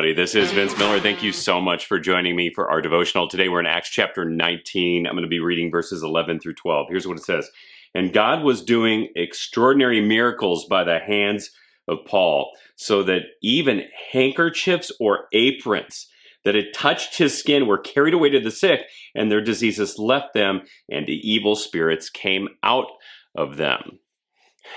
everybody. This is Vince Miller. Thank you so much for joining me for our devotional. Today we're in Acts chapter 19. I'm going to be reading verses 11 through 12. Here's what it says. And God was doing extraordinary miracles by the hands of Paul, so that even handkerchiefs or aprons that had touched his skin were carried away to the sick, and their diseases left them, and the evil spirits came out of them.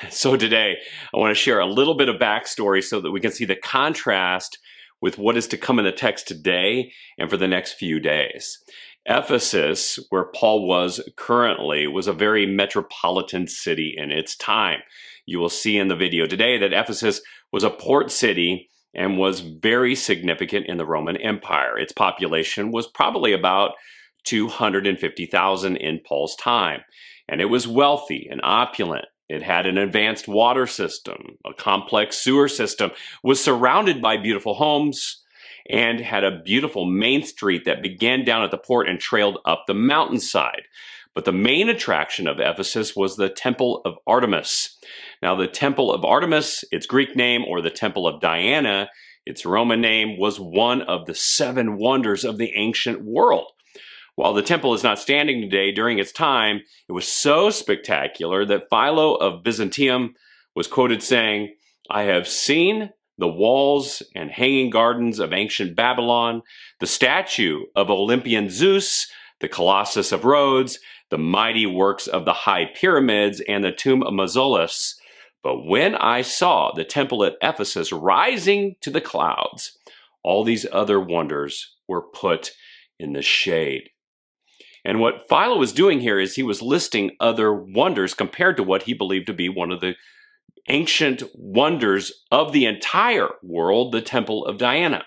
So today, I want to share a little bit of backstory so that we can see the contrast with what is to come in the text today and for the next few days. Ephesus, where Paul was currently, was a very metropolitan city in its time. You will see in the video today that Ephesus was a port city and was very significant in the Roman Empire. Its population was probably about 250,000 in Paul's time, and it was wealthy and opulent. It had an advanced water system, a complex sewer system, was surrounded by beautiful homes, and had a beautiful main street that began down at the port and trailed up the mountainside. But the main attraction of Ephesus was the Temple of Artemis. Now, the Temple of Artemis, its Greek name, or the Temple of Diana, its Roman name, was one of the 7 wonders of the ancient world. While the temple is not standing today, during its time, it was so spectacular that Philo of Byzantium was quoted saying, "I have seen the walls and hanging gardens of ancient Babylon, the statue of Olympian Zeus, the Colossus of Rhodes, the mighty works of the high pyramids, and the tomb of Mausolus. But when I saw the temple at Ephesus rising to the clouds, all these other wonders were put in the shade." And what Philo was doing here is he was listing other wonders compared to what he believed to be one of the ancient wonders of the entire world, the Temple of Diana.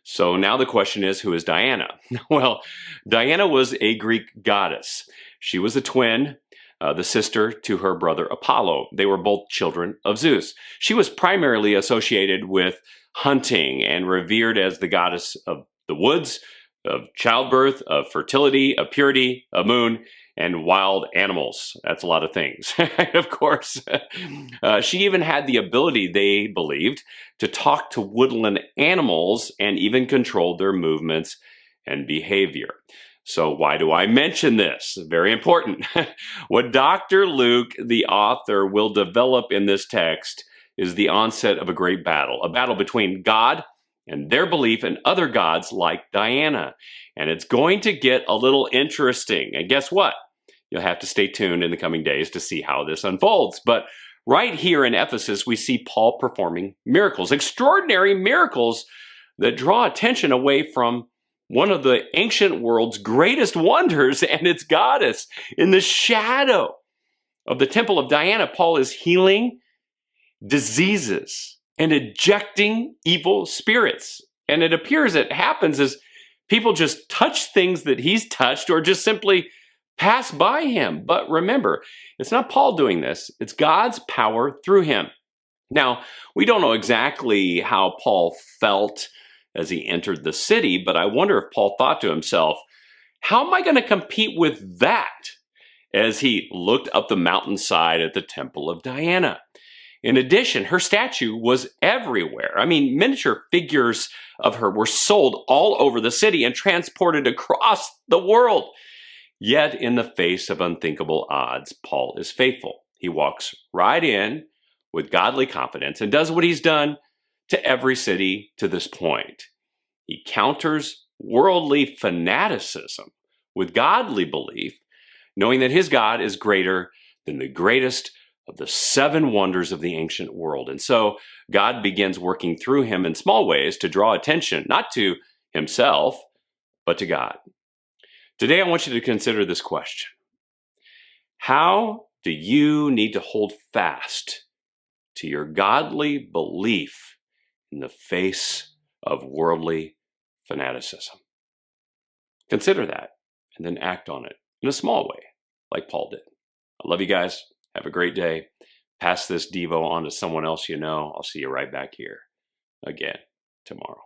So now the question is, who is Diana? Well, Diana was a Greek goddess. She was a twin, the sister to her brother Apollo. They were both children of Zeus. She was primarily associated with hunting and revered as the goddess of the woods, of childbirth, of fertility, of purity, of moon, and wild animals. That's a lot of things. Of course, she even had the ability, they believed, to talk to woodland animals and even control their movements and behavior. So why do I mention this? Very important. What Dr. Luke, the author, will develop in this text is the onset of a great battle, a battle between God and their belief in other gods like Diana. And it's going to get a little interesting. And guess what? You'll have to stay tuned in the coming days to see how this unfolds. But right here in Ephesus, we see Paul performing miracles, extraordinary miracles that draw attention away from one of the ancient world's greatest wonders and its goddess. In the shadow of the Temple of Diana, Paul is healing diseases and ejecting evil spirits. And it appears it happens as people just touch things that he's touched or just simply pass by him. But remember, it's not Paul doing this. It's God's power through him. Now, we don't know exactly how Paul felt as he entered the city, but I wonder if Paul thought to himself, how am I going to compete with that? As he looked up the mountainside at the Temple of Diana. In addition, her statue was everywhere. I mean, miniature figures of her were sold all over the city and transported across the world. Yet, in the face of unthinkable odds, Paul is faithful. He walks right in with godly confidence and does what he's done to every city to this point. He counters worldly fanaticism with godly belief, knowing that his God is greater than the greatest of the 7 wonders of the ancient world. And so God begins working through him in small ways to draw attention, not to himself, but to God. Today, I want you to consider this question. How do you need to hold fast to your godly belief in the face of worldly fanaticism? Consider that and then act on it in a small way, like Paul did. I love you guys. Have a great day. Pass this Devo on to someone else you know. I'll see you right back here again tomorrow.